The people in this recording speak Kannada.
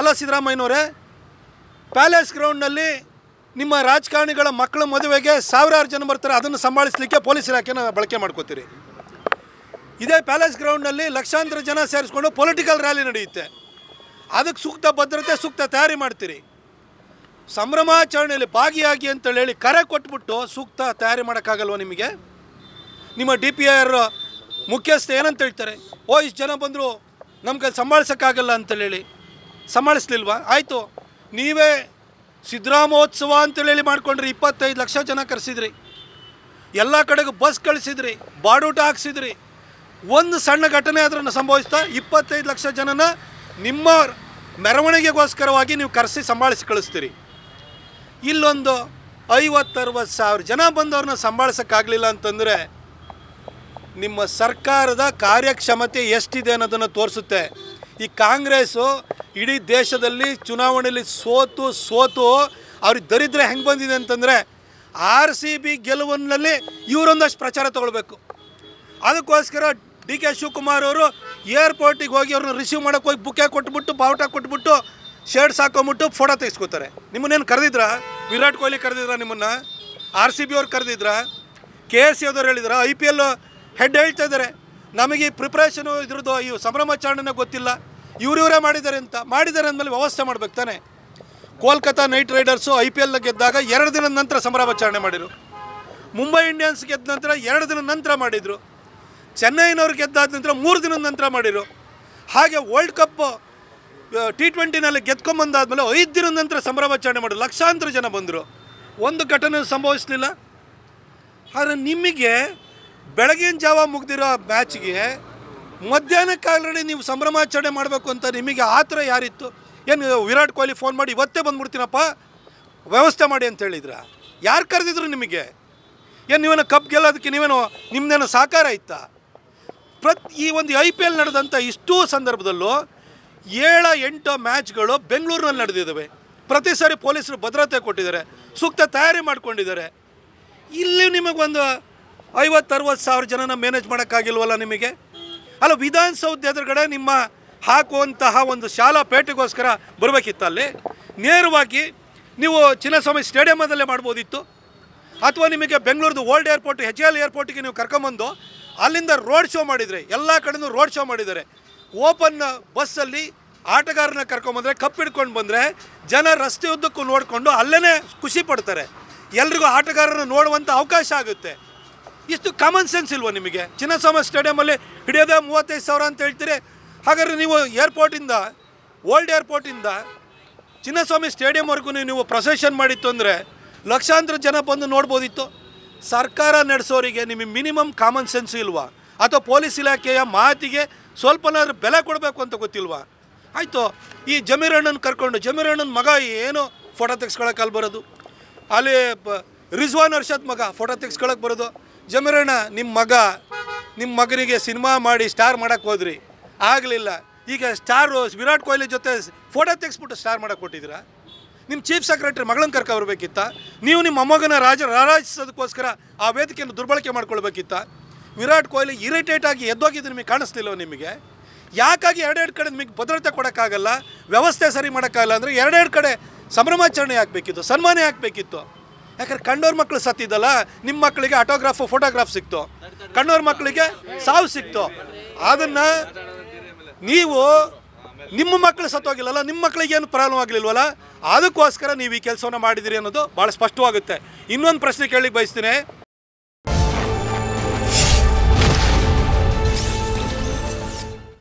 ಅಲ್ಲ ಸಿದ್ದರಾಮಯ್ಯನವರೇ, ಪ್ಯಾಲೇಸ್ ಗ್ರೌಂಡ್ನಲ್ಲಿ ನಿಮ್ಮ ರಾಜಕಾರಣಿಗಳ ಮಕ್ಕಳ ಮದುವೆಗೆ ಸಾವಿರಾರು ಜನ ಬರ್ತಾರೆ, ಅದನ್ನು ಸಂಭಾಳಿಸಲಿಕ್ಕೆ ಪೊಲೀಸ್ ಇಲಾಖೆನ ಬಳಕೆ ಮಾಡ್ಕೋತೀರಿ. ಇದೇ ಪ್ಯಾಲೇಸ್ ಗ್ರೌಂಡ್ನಲ್ಲಿ ಲಕ್ಷಾಂತರ ಜನ ಸೇರಿಸ್ಕೊಂಡು ಪೊಲಿಟಿಕಲ್ ರ್ಯಾಲಿ ನಡೆಯುತ್ತೆ, ಅದಕ್ಕೆ ಸೂಕ್ತ ಭದ್ರತೆ ಸೂಕ್ತ ತಯಾರಿ ಮಾಡ್ತೀರಿ. ಸಂಭ್ರಮಾಚರಣೆಯಲ್ಲಿ ಭಾಗಿಯಾಗಿ ಅಂತೇಳಿ ಹೇಳಿ ಕರೆ ಕೊಟ್ಬಿಟ್ಟು ಸೂಕ್ತ ತಯಾರಿ ಮಾಡೋಕ್ಕಾಗಲ್ವ ನಿಮಗೆ? ನಿಮ್ಮ DPIR ಮುಖ್ಯಸ್ಥ ಏನಂತ ಹೇಳ್ತಾರೆ, ಇಷ್ಟು ಜನ ಬಂದರು ನಮ್ಗೆ ಸಂಭಾಳಿಸೋಕ್ಕಾಗಲ್ಲ ಅಂತೇಳಿ ಸಂಭಾಳಿಸ್ಲಿಲ್ವಾ? ಆಯಿತು, ನೀವೇ ಸಿದ್ದರಾಮೋತ್ಸವ ಅಂತೇಳಿ ಮಾಡ್ಕೊಂಡ್ರಿ, 25 ಲಕ್ಷ ಜನ ಕರೆಸಿದ್ರಿ, ಎಲ್ಲ ಕಡೆಗೂ ಬಸ್ ಕಳಿಸಿದ್ರಿ, ಬಾಡೂಟ ಹಾಕ್ಸಿದ್ರಿ. ಒಂದು ಸಣ್ಣ ಘಟನೆ ಅದನ್ನು ಸಂಭವಿಸ್ತಾ 25 ಲಕ್ಷ ಜನನ ನಿಮ್ಮ ಮೆರವಣಿಗೆಗೋಸ್ಕರವಾಗಿ ನೀವು ಕರೆಸಿ ಸಂಭಾಳಿಸಿ ಕಳಿಸ್ತೀರಿ. ಇಲ್ಲೊಂದು 50-60 ಸಾವಿರ ಜನ ಬಂದವ್ರನ್ನ ಸಂಭಾಳಿಸೋಕ್ಕಾಗಲಿಲ್ಲ ಅಂತಂದರೆ ನಿಮ್ಮ ಸರ್ಕಾರದ ಕಾರ್ಯಕ್ಷಮತೆ ಎಷ್ಟಿದೆ ಅನ್ನೋದನ್ನು ತೋರಿಸುತ್ತೆ. ಈ ಕಾಂಗ್ರೆಸ್ಸು ಇಡೀ ದೇಶದಲ್ಲಿ ಚುನಾವಣೆಯಲ್ಲಿ ಸೋತು ಅವ್ರಿಗೆ ದರಿದ್ರ ಹೆಂಗೆ ಬಂದಿದೆ ಅಂತಂದರೆ, RCB ಗೆಲುವಿನಲ್ಲಿ ಇವರೊಂದಷ್ಟು ಪ್ರಚಾರ ತೊಗೊಳ್ಬೇಕು. ಅದಕ್ಕೋಸ್ಕರ DK ಶಿವಕುಮಾರ್ ಅವರು ಏರ್ಪೋರ್ಟಿಗೆ ಹೋಗಿ ಅವ್ರನ್ನ ರಿಸೀವ್ ಮಾಡೋಕ್ಕೆ ಹೋಗಿ ಬುಕ್ಕೆ ಕೊಟ್ಬಿಟ್ಟು ಬಾವುಟ ಕೊಟ್ಬಿಟ್ಟು ಶರ್ಟ್ಸ್ ಹಾಕೊಂಬಿಟ್ಟು ಫೋಟೋ ತೆಗೆಸ್ಕೋತಾರೆ. ನಿಮ್ಮನ್ನೇನು ಕರೆದಿದ್ರಾ? ವಿರಾಟ್ ಕೊಹ್ಲಿ ಕರೆದಿದ್ರಾ? ನಿಮ್ಮನ್ನು RCB ಅವ್ರು ಕರೆದಿದ್ರಾ? KSC ಅವ್ರು ಹೇಳಿದ್ರ? IPL ಹೆಡ್ ಹೇಳ್ತಾ ಇದ್ದಾರೆ, ನಮಗೆ ಈ ಪ್ರಿಪ್ರೇಷನು ಇದ್ರದ್ದು ಈ ಸಂಭ್ರಮಾಚರಣೆನೇ ಗೊತ್ತಿಲ್ಲ, ಇವರೇ ಮಾಡಿದ್ದಾರೆ ಅಂತ. ಮಾಡಿದ್ದಾರೆ ಅಂದಮೇಲೆ ವ್ಯವಸ್ಥೆ ಮಾಡ್ಬೇಕು ತಾನೆ. ಕೋಲ್ಕತ್ತಾ ನೈಟ್ ರೈಡರ್ಸು IPL ಗೆದ್ದಾಗ 2 ದಿನದ ನಂತರ ಸಂಭ್ರಮಾಚರಣೆ ಮಾಡಿದರು. ಮುಂಬೈ ಇಂಡಿಯನ್ಸ್ ಗೆದ್ದ ನಂತರ 2 ದಿನದ ನಂತರ ಮಾಡಿದರು. ಚೆನ್ನೈನವ್ರು ಗೆದ್ದಾದ ನಂತರ 3 ದಿನದ ನಂತರ ಮಾಡಿದರು. ಹಾಗೆ ವರ್ಲ್ಡ್ ಕಪ್ T20ನಲ್ಲಿ ಗೆದ್ಕೊಂಬಂದಾದ್ಮೇಲೆ 5 ದಿನದ ನಂತರ ಸಂಭ್ರಮಾಚರಣೆ ಮಾಡಿದ್ರು. ಲಕ್ಷಾಂತರ ಜನ ಬಂದರು, ಒಂದು ಘಟನೆ ಸಂಭವಿಸಲಿಲ್ಲ. ಆದರೆ ನಿಮಗೆ ಬೆಳಗಿನ ಜಾವ ಮುಗ್ದಿರೋ ಮ್ಯಾಚ್ಗೆ ಮಧ್ಯಾಹ್ನಕ್ಕಾಗಲೇ ನೀವು ಸಂಭ್ರಮಾಚರಣೆ ಮಾಡಬೇಕು ಅಂತ ನಿಮಗೆ ಆ ಥರ ಯಾರಿತ್ತು? ಏನು ವಿರಾಟ್ ಕೊಹ್ಲಿ ಫೋನ್ ಮಾಡಿ ಇವತ್ತೇ ಬಂದ್ಬಿಡ್ತೀನಪ್ಪ ವ್ಯವಸ್ಥೆ ಮಾಡಿ ಅಂತ ಹೇಳಿದ್ರ? ಯಾರು ಕರೆದಿದ್ರು ನಿಮಗೆ? ಏನು ನೀವೇನೋ ಕಪ್ ಗೆಲ್ಲೋದಕ್ಕೆ ನಿಮ್ಮದೇನೋ ಸಹಕಾರ ಇತ್ತಾ? ಈ ಒಂದು IPL ನಡೆದಂಥ ಇಷ್ಟೂ ಸಂದರ್ಭದಲ್ಲೂ 7-8 ಮ್ಯಾಚ್ಗಳು ಬೆಂಗಳೂರಿನಲ್ಲಿ ನಡೆದಿದ್ದಾವೆ. ಪ್ರತಿ ಸಾರಿ ಪೊಲೀಸರು ಭದ್ರತೆ ಕೊಟ್ಟಿದ್ದಾರೆ, ಸೂಕ್ತ ತಯಾರಿ ಮಾಡ್ಕೊಂಡಿದ್ದಾರೆ. ಇಲ್ಲಿ ನಿಮಗೊಂದು 50-60 ಸಾವಿರ ಜನನ ಮ್ಯಾನೇಜ್ ಮಾಡೋಕ್ಕಾಗಿಲ್ವಲ್ಲ ನಿಮಗೆ? ಅಲ್ಲ, ವಿಧಾನಸೌಧ ಎದುರುಗಡೆ ನಿಮ್ಮ ಹಾಕುವಂತಹ ಒಂದು ಶಾಲಾ ಪೇಟೆಗೋಸ್ಕರ ಬರಬೇಕಿತ್ತು. ಅಲ್ಲಿ ನೇರವಾಗಿ ನೀವು ಚಿನ್ನಸ್ವಾಮಿ ಸ್ಟೇಡಿಯಮದಲ್ಲೇ ಮಾಡ್ಬೋದಿತ್ತು. ಅಥವಾ ನಿಮಗೆ ಬೆಂಗಳೂರದು ಓಲ್ಡ್ ಏರ್ಪೋರ್ಟ್ HAL ಏರ್ಪೋರ್ಟಿಗೆ ನೀವು ಕರ್ಕೊಂಬಂದು ಅಲ್ಲಿಂದ ರೋಡ್ ಶೋ ಮಾಡಿದರೆ, ಎಲ್ಲ ಕಡೆಯೂ ರೋಡ್ ಶೋ ಮಾಡಿದ್ದಾರೆ. ಓಪನ್ ಬಸ್ಸಲ್ಲಿ ಆಟಗಾರನ ಕರ್ಕೊಂಬಂದರೆ, ಕಪ್ ಹಿಡ್ಕೊಂಡು ಬಂದರೆ ಜನ ರಸ್ತೆ ಉದ್ದಕ್ಕೂ ನೋಡಿಕೊಂಡು ಅಲ್ಲೇ ಖುಷಿ ಪಡ್ತಾರೆ. ಎಲ್ರಿಗೂ ಆಟಗಾರನ ನೋಡುವಂಥ ಅವಕಾಶ ಆಗುತ್ತೆ. ಇಷ್ಟು ಕಾಮನ್ ಸೆನ್ಸ್ ಇಲ್ವ ನಿಮಗೆ? ಚಿನ್ನಸ್ವಾಮಿ ಸ್ಟೇಡಿಯಮಲ್ಲಿ ಹಿಡಿಯೋದೇ 35 ಸಾವಿರ ಅಂತ ಹೇಳ್ತೀರಿ. ಹಾಗಾದರೆ ನೀವು ಏರ್ಪೋರ್ಟಿಂದ ಓಲ್ಡ್ ಏರ್ಪೋರ್ಟಿಂದ ಚಿನ್ನಸ್ವಾಮಿ ಸ್ಟೇಡಿಯಂವರೆಗೂ ನೀವು ಪ್ರೊಸೆಷನ್ ಮಾಡಿತ್ತು ಅಂದರೆ ಲಕ್ಷಾಂತರ ಜನ ಬಂದು ನೋಡ್ಬೋದಿತ್ತು. ಸರ್ಕಾರ ನಡೆಸೋರಿಗೆ ನಿಮಗೆ ಮಿನಿಮಮ್ ಕಾಮನ್ ಸೆನ್ಸ್ ಇಲ್ವಾ? ಅಥವಾ ಪೊಲೀಸ್ ಇಲಾಖೆಯ ಮಾತಿಗೆ ಸ್ವಲ್ಪನಾದ್ರೂ ಬೆಲೆ ಕೊಡಬೇಕು ಅಂತ ಗೊತ್ತಿಲ್ವಾ? ಆಯಿತು, ಈ ಜಮೀರಣ್ಣನ ಕರ್ಕೊಂಡು ಜಮೀರಣ್ಣನ ಮಗ ಏನು ಫೋಟೋ ತೆಗೆಸ್ಕೊಳಕ್ಕೆ ಅಲ್ಲಿ ಬರೋದು, ಅಲ್ಲಿ ರಿಜ್ವಾನ್ ಅರ್ಷದ್ ಮಗ ಫೋಟೋ ತೆಗೆಸ್ಕೊಳಕ್ಕೆ ಬರೋದು. ಜಮೀರಣ್ಣ ನಿಮ್ಮ ಮಗನಿಗೆ ಸಿನಿಮಾ ಮಾಡಿ ಸ್ಟಾರ್ ಮಾಡೋಕ್ಕೆ ಹೋದ್ರಿ, ಆಗಲಿಲ್ಲ. ಈಗ ಸ್ಟಾರು ವಿರಾಟ್ ಕೊಹ್ಲಿ ಜೊತೆ ಫೋಟೋ ತೆಗೆಸ್ಬಿಟ್ಟು ಸ್ಟಾರ್ ಮಾಡೋಕ್ಕೆ ಕೊಟ್ಟಿದ್ದೀರಾ? ನಿಮ್ಮ ಚೀಫ್ ಸೆಕ್ರೆಟರಿ ಮಗಳನ್ನ ಕರ್ಕೊಬರ್ಬೇಕಿತ್ತ? ನೀವು ನಿಮ್ಮ ಮೊಮ್ಮಗನ ರಾರಾಜಿಸೋದಕ್ಕೋಸ್ಕರ ಆ ವೇದಿಕೆಯನ್ನು ದುರ್ಬಳಕೆ ಮಾಡ್ಕೊಳ್ಬೇಕಿತ್ತ? ವಿರಾಟ್ ಕೊಹ್ಲಿ ಇರಿಟೇಟ್ ಆಗಿ ಎದ್ದೋಗಿದ್ದು ನಿಮಗೆ ಕಾಣಿಸ್ತಿಲ್ಲವ ನಿಮಗೆ? ಯಾಕಾಗಿ 2 ಕಡೆ ನಿಮಗೆ ಭದ್ರತೆ ಕೊಡೋಕ್ಕಾಗಲ್ಲ, ವ್ಯವಸ್ಥೆ ಸರಿ ಮಾಡೋಕ್ಕಾಗಲ್ಲ ಅಂದರೆ 2 ಕಡೆ ಸಂಭ್ರಮಾಚರಣೆ ಆಗಬೇಕಿತ್ತು, ಸನ್ಮಾನ ಆಗಬೇಕಿತ್ತು. ಯಾಕಂದ್ರೆ ಕಂಡೋರ್ ಮಕ್ಕಳು ಸತ್ತಿದ್ದಲ್ಲ, ನಿಮ್ಮ ಮಕ್ಕಳಿಗೆ ಆಟೋಗ್ರಾಫು ಫೋಟೋಗ್ರಾಫ್ ಸಿಕ್ತು, ಕಣ್ಣೋರ್ ಮಕ್ಕಳಿಗೆ ಸಾವು ಸಿಕ್ತು. ಅದನ್ನು ನೀವು ನಿಮ್ಮ ಮಕ್ಕಳು ಸತ್ತೋಗಿಲ್ಲಲ್ಲ, ನಿಮ್ಮ ಮಕ್ಕಳಿಗೆ ಏನು ಪ್ರಾಬ್ಲಮ್ ಆಗಲಿಲ್ವಲ್ಲ, ಅದಕ್ಕೋಸ್ಕರ ನೀವು ಈ ಕೆಲಸವನ್ನು ಮಾಡಿದಿರಿ ಅನ್ನೋದು ಭಾಳ ಸ್ಪಷ್ಟವಾಗುತ್ತೆ. ಇನ್ನೊಂದು ಪ್ರಶ್ನೆ ಕೇಳಲಿಕ್ಕೆ ಬಯಸ್ತೀನಿ.